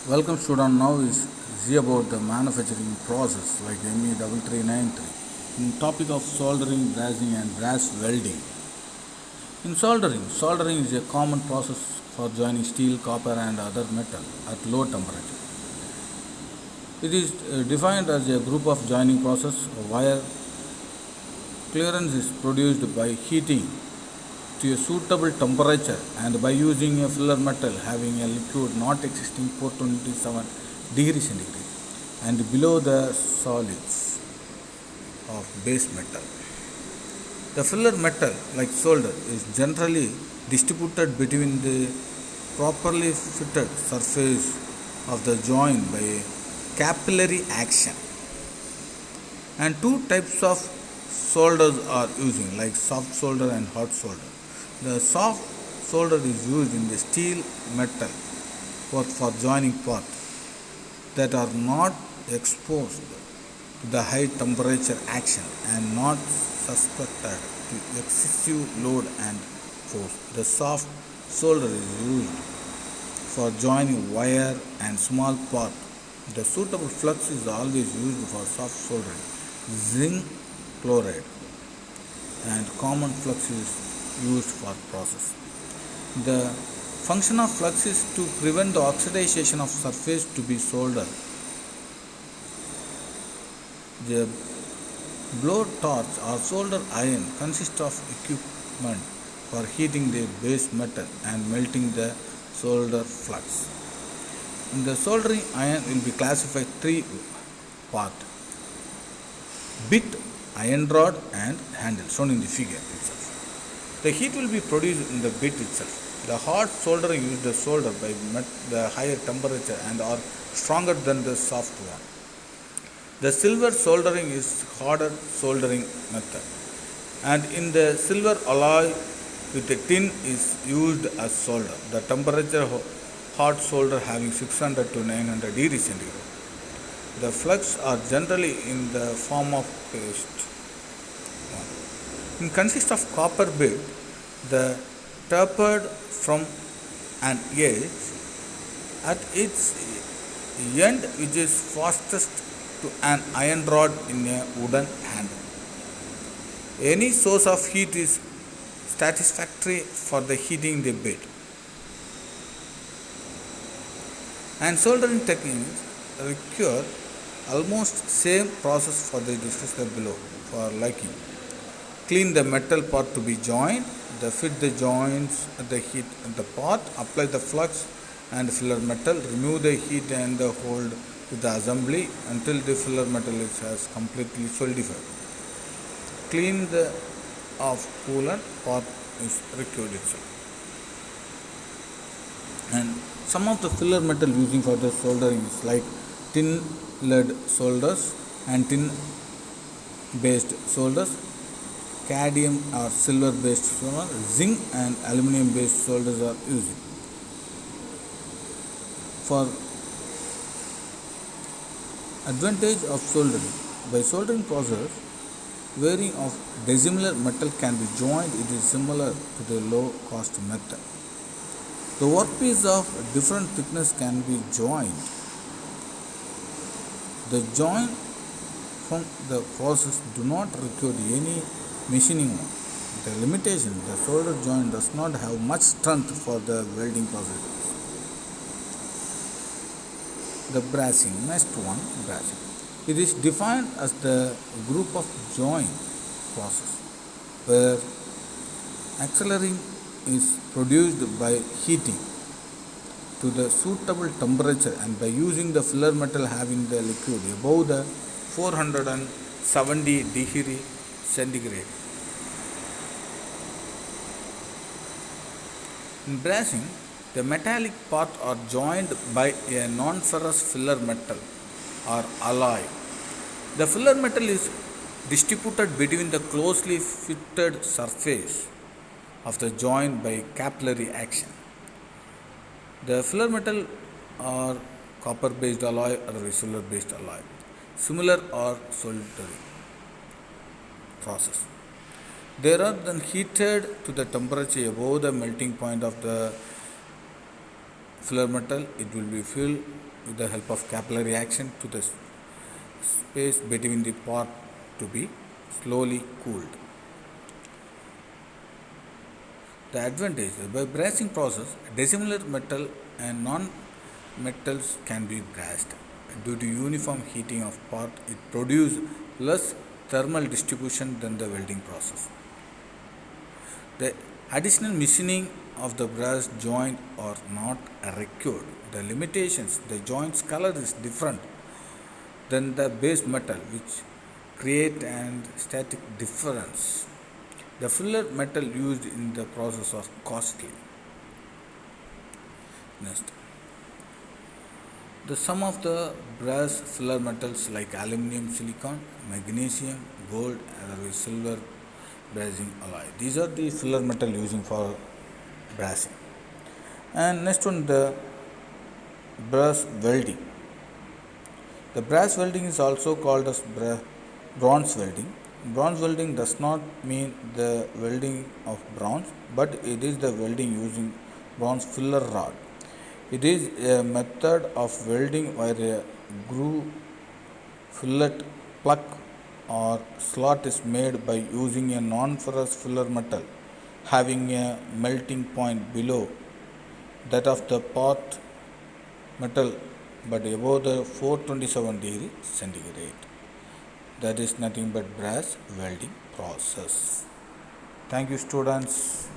Welcome student, now is see about the manufacturing process like ME3393 in topic of soldering, brazing and brass welding. In soldering is a common process for joining steel, copper and other metal at low temperature. It is defined as a group of joining process where clearance is produced by heating to a suitable temperature and by using a filler metal having a liquid not exceeding 427 degrees centigrade and below the solids of base metal. The filler metal, like solder, is generally distributed between the properly fitted surface of the joint by capillary action. And two types of solders are using, like soft solder and hot solder. The soft solder is used in the steel metal for joining parts that are not exposed to the high temperature action and not suspected to excessive load and force. The soft solder is used for joining wire and small part. The suitable flux is always used for soft soldering. Zinc chloride and common flux is used for process. The function of flux is to prevent the oxidization of surface to be soldered. The blow torch or solder iron consists of equipment for heating the base metal and melting the solder flux. In the soldering iron will be classified three parts: bit, iron rod and handle, shown in the figure itself. The heat will be produced in the bit itself. The hot soldering uses the solder by the higher temperature and are stronger than the soft one. The silver soldering is harder soldering method, and in the silver alloy with the tin is used as solder. The temperature hot solder having 600 to 900 degrees centigrade. The flux are generally in the form of paste. It consists of copper bit, the tapered from an edge at its end, which is fastest to an iron rod in a wooden handle. Any source of heat is satisfactory for the heating the bit. And soldering techniques require almost same process for the discussed below for liking. Clean the metal part to be joined, fit the joints at the heat at the part, apply the flux and filler metal, remove the heat and hold with the assembly until the filler metal has completely solidified. Clean the of coolant part is required itself. And some of the filler metal using for the soldering is like tin lead solders and tin based solders, cadmium or silver based solder, zinc and aluminum based solders are used. For advantage of soldering, by soldering process, wearing of dissimilar metal can be joined. It is similar to the low cost method. The workpiece of different thickness can be joined. The joint from the process do not require any machining. The limitation, the solder joint does not have much strength for the welding process. The brazing, next one, brazing. It is defined as the group of joint process where accelerating is produced by heating to the suitable temperature and by using the filler metal having the liquid above the 470 degree centigrade. In brazing, the metallic parts are joined by a non-ferrous filler metal or alloy. The filler metal is distributed between the closely fitted surface of the joint by capillary action. The filler metal are copper based alloy or silver based alloy. Similar or soldering process. They are then heated to the temperature above the melting point of the filler metal. It will be filled with the help of capillary action to the space between the part to be slowly cooled. The advantage by brazing process, dissimilar metal and non-metals can be brazed. Due to uniform heating of part, it produces less thermal distribution than the welding process. The additional machining of the brass joint are not required. The limitations, the joint's color is different than the base metal, which create an static difference. The filler metal used in the process are costly. Next, the sum of the brass filler metals like aluminum, silicon, magnesium, gold, otherwise silver, brazing alloy. These are the filler metal using for brazing. And next one, the brass welding. The brass welding is also called as bronze welding. Bronze welding does not mean the welding of bronze, but it is the welding using bronze filler rod. It is a method of welding where a groove, fillet, plug, or slot is made by using a non-ferrous filler metal having a melting point below that of the part metal but above the 427 degree centigrade. That is nothing but brass welding process. Thank you, students.